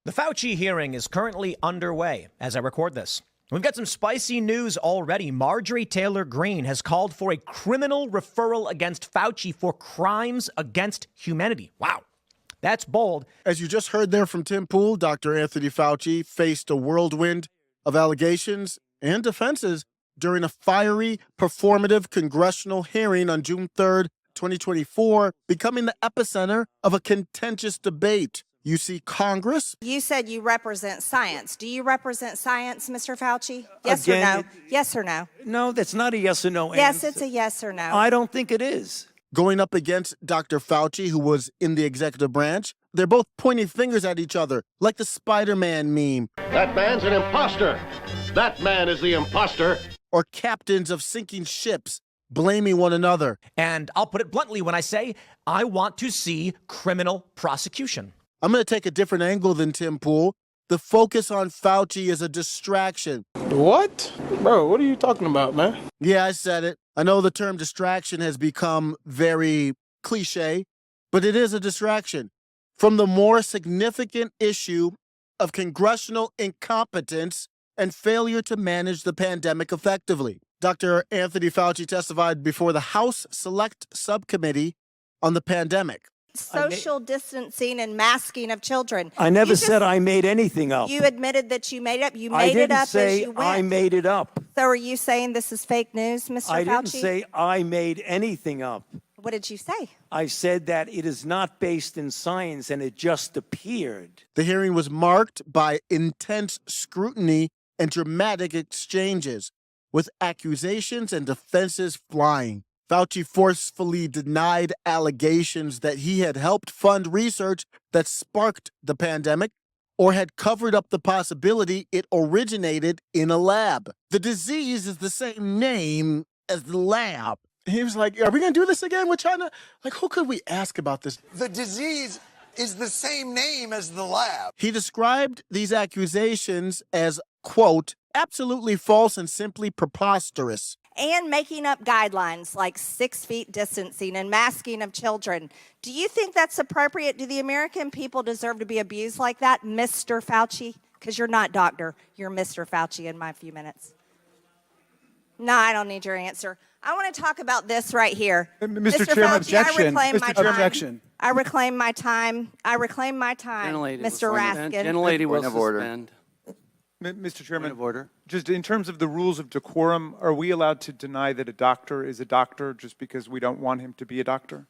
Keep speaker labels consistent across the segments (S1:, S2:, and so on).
S1: The Fauci hearing is currently underway as I record this. We've got some spicy news already. Marjorie Taylor Greene has called for a criminal referral against Fauci for crimes against humanity. Wow, that's bold.
S2: As you just heard there from Tim Pool, Dr. Anthony Fauci faced a whirlwind of allegations and defenses during a fiery, performative congressional hearing on June 3rd, 2024, becoming the epicenter of a contentious debate. You see Congress.
S3: You said you represent science. Do you represent science, Mr. Fauci? Yes
S4: Again,
S3: or no? Yes or no?
S4: No, that's not a yes or no answer.
S3: Yes, it's a yes or no.
S4: I don't think it is.
S2: Going up against Dr. Fauci, who was in the executive branch. They're both pointing fingers at each other, like the Spider-Man meme.
S5: That man's an imposter. That man is the imposter.
S2: Or captains of sinking ships blaming one another.
S1: And I'll put it bluntly when I say I want to see criminal prosecution.
S2: I'm going to take a different angle than Tim Pool. The focus on Fauci is a distraction.
S6: What? Bro, what are you talking about, man?
S2: Yeah, I said it. I know the term distraction has become very cliche, but it is a distraction from the more significant issue of congressional incompetence and failure to manage the pandemic effectively. Dr. Anthony Fauci testified before the House Select Subcommittee on the pandemic.
S3: Social distancing and masking of children.
S4: I never said I made anything up.
S3: You admitted that you made it up. You
S4: I
S3: made it
S4: didn't
S3: up
S4: say
S3: as you went.
S4: I made it up.
S3: So are you saying this is fake news, Mr. Fauci?
S4: I didn't say I made anything up.
S3: What did you say?
S4: I said that it is not based in science and it just appeared.
S2: The hearing was marked by intense scrutiny and dramatic exchanges, with accusations and defenses flying. Fauci forcefully denied allegations that he had helped fund research that sparked the pandemic or had covered up the possibility it originated in a lab. The disease is the same name as the lab. He was like, are we going to do this again with China? Like, who could we ask about this?
S7: The disease is the same name as the lab.
S2: He described these accusations as, quote, absolutely false and simply preposterous.
S3: And making up guidelines like 6 feet distancing and masking of children. Do you think that's appropriate? Do the American people deserve to be abused like that, Mr. Fauci? Because you're not doctor. You're Mr. Fauci in my few minutes. No, I don't need your answer. I want to talk about this right here.
S6: Mr. Chairman,
S3: Fauci,
S6: objection.
S3: I reclaim my
S6: Mr.
S3: time.
S6: Objection.
S3: I reclaim my time. I reclaim my time, Mr. Raskin.
S8: Gentlelady will suspend.
S6: Mr. Chairman,
S8: Point of order.
S6: Just in terms of the rules of decorum, are we allowed to deny that a doctor is a doctor just because we don't want him to be a doctor?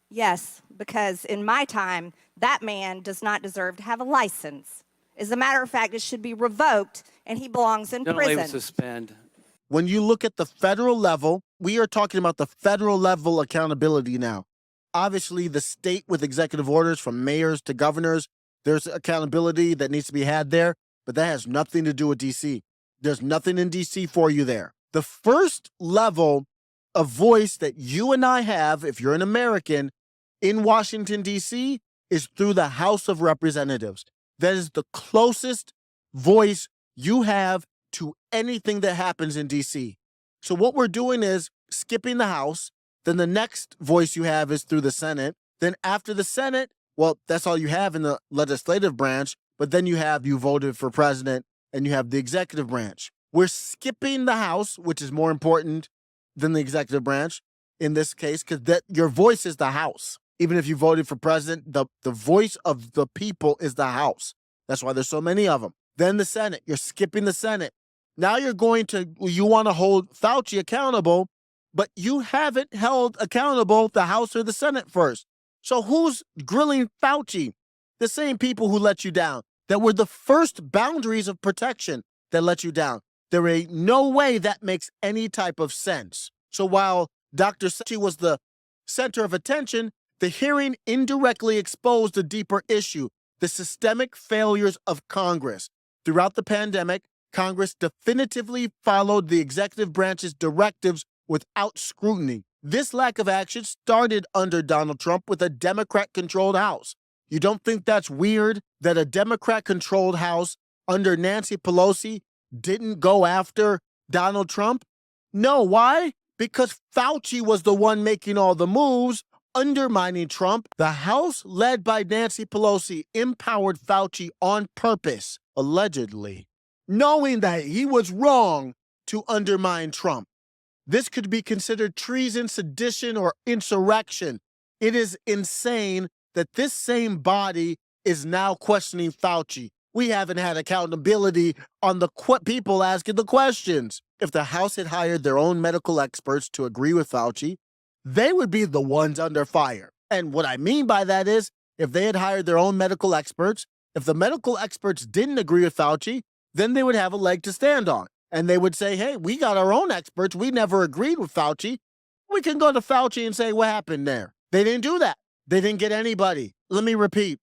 S3: Yes, because in my time, that man does not deserve to have a license. As a matter of fact, it should be revoked, and he belongs in
S8: Gentlelady will
S3: prison.
S8: suspend.
S2: When you look at the federal level, we are talking about the federal level accountability now. Obviously, the state with executive orders from mayors to governors, there's accountability that needs to be had there. But that has nothing to do with D.C. There's nothing in D.C. for you there. The first level of voice that you and I have, if you're an American, in Washington, D.C., is through the House of Representatives. That is the closest voice you have to anything that happens in D.C. So what we're doing is skipping the House. Then the next voice you have is through the Senate. Then after the Senate, well, that's all you have in the legislative branch. But then you voted for president, and you have the executive branch. We're skipping the House, which is more important than the executive branch in this case, because your voice is the House. Even if you voted for president, the voice of the people is the House. That's why there's so many of them. Then the Senate. You're skipping the Senate. Now you want to hold Fauci accountable, but you haven't held accountable the House or the Senate first. So who's grilling Fauci? The same people who let you down, that were the first boundaries of protection that let you down. There ain't no way that makes any type of sense. So while Dr. Fauci was the center of attention, the hearing indirectly exposed a deeper issue, the systemic failures of Congress. Throughout the pandemic, Congress definitively followed the executive branch's directives without scrutiny. This lack of action started under Donald Trump with a Democrat-controlled House. You don't think that's weird that a Democrat-controlled House under Nancy Pelosi didn't go after Donald Trump? No, why? Because Fauci was the one making all the moves undermining Trump. The House, led by Nancy Pelosi, empowered Fauci on purpose, allegedly, knowing that he was wrong to undermine Trump. This could be considered treason, sedition, or insurrection. It is insane that this same body is now questioning Fauci. We haven't had accountability on the people asking the questions. If the House had hired their own medical experts to agree with Fauci, they would be the ones under fire. And what I mean by that is, if they had hired their own medical experts, if the medical experts didn't agree with Fauci, then they would have a leg to stand on. And they would say, hey, we got our own experts. We never agreed with Fauci. We can go to Fauci and say, what happened there? They didn't do that. They didn't get anybody. Let me repeat.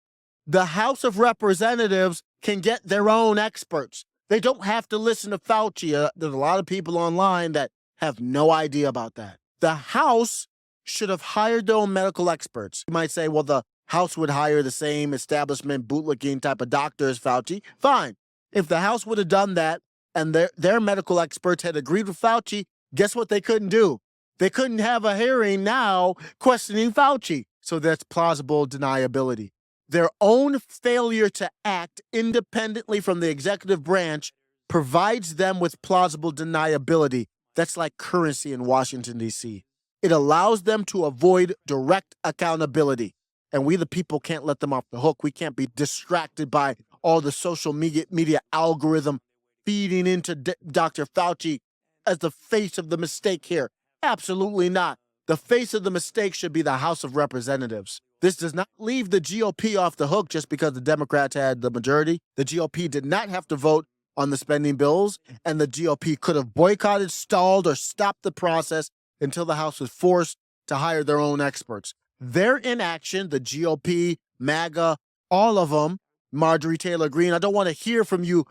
S2: The House of Representatives can get their own experts. They don't have to listen to Fauci. There's a lot of people online that have no idea about that. The House should have hired their own medical experts. You might say, well, the House would hire the same establishment bootlicking type of doctor as Fauci. Fine. If the House would have done that and their medical experts had agreed with Fauci, guess what they couldn't do? They couldn't have a hearing now questioning Fauci. So that's plausible deniability. Their own failure to act independently from the executive branch provides them with plausible deniability. That's like currency in Washington, D.C. It allows them to avoid direct accountability. And we, the people, can't let them off the hook. We can't be distracted by all the social media algorithm feeding into Dr. Fauci as the face of the mistake here. Absolutely not. The face of the mistake should be the House of Representatives. This does not leave the GOP off the hook just because the Democrats had the majority. The GOP did not have to vote on the spending bills, and the GOP could have boycotted, stalled, or stopped the process until the House was forced to hire their own experts. Their inaction, the GOP, MAGA, all of them, Marjorie Taylor Greene, I don't want to hear from you,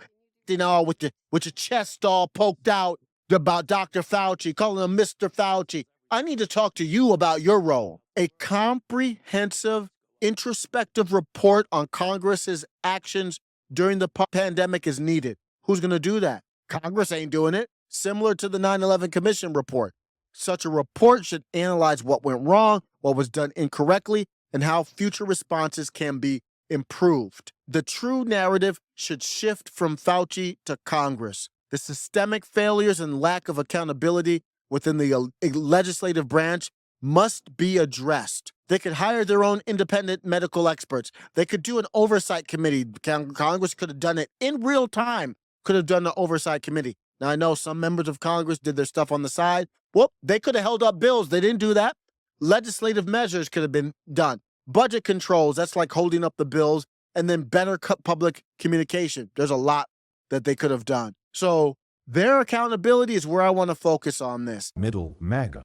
S2: with your chest all poked out about Dr. Fauci, calling him Mr. Fauci. I need to talk to you about your role. A comprehensive, introspective report on Congress's actions during the pandemic is needed. Who's going to do that? Congress ain't doing it. Similar to the 9/11 Commission report. Such a report should analyze what went wrong, what was done incorrectly, and how future responses can be improved. The true narrative should shift from Fauci to Congress. The systemic failures and lack of accountability within the legislative branch must be addressed. They could hire their own independent medical experts. They could do an oversight committee. Congress could have done it in real time, could have done an oversight committee. Now, I know some members of Congress did their stuff on the side. Well, they could have held up bills. They didn't do that. Legislative measures could have been done. Budget controls, that's like holding up the bills, and then better public communication. There's a lot that they could have done. So their accountability is where I want to focus on this.
S8: Middle MAGA.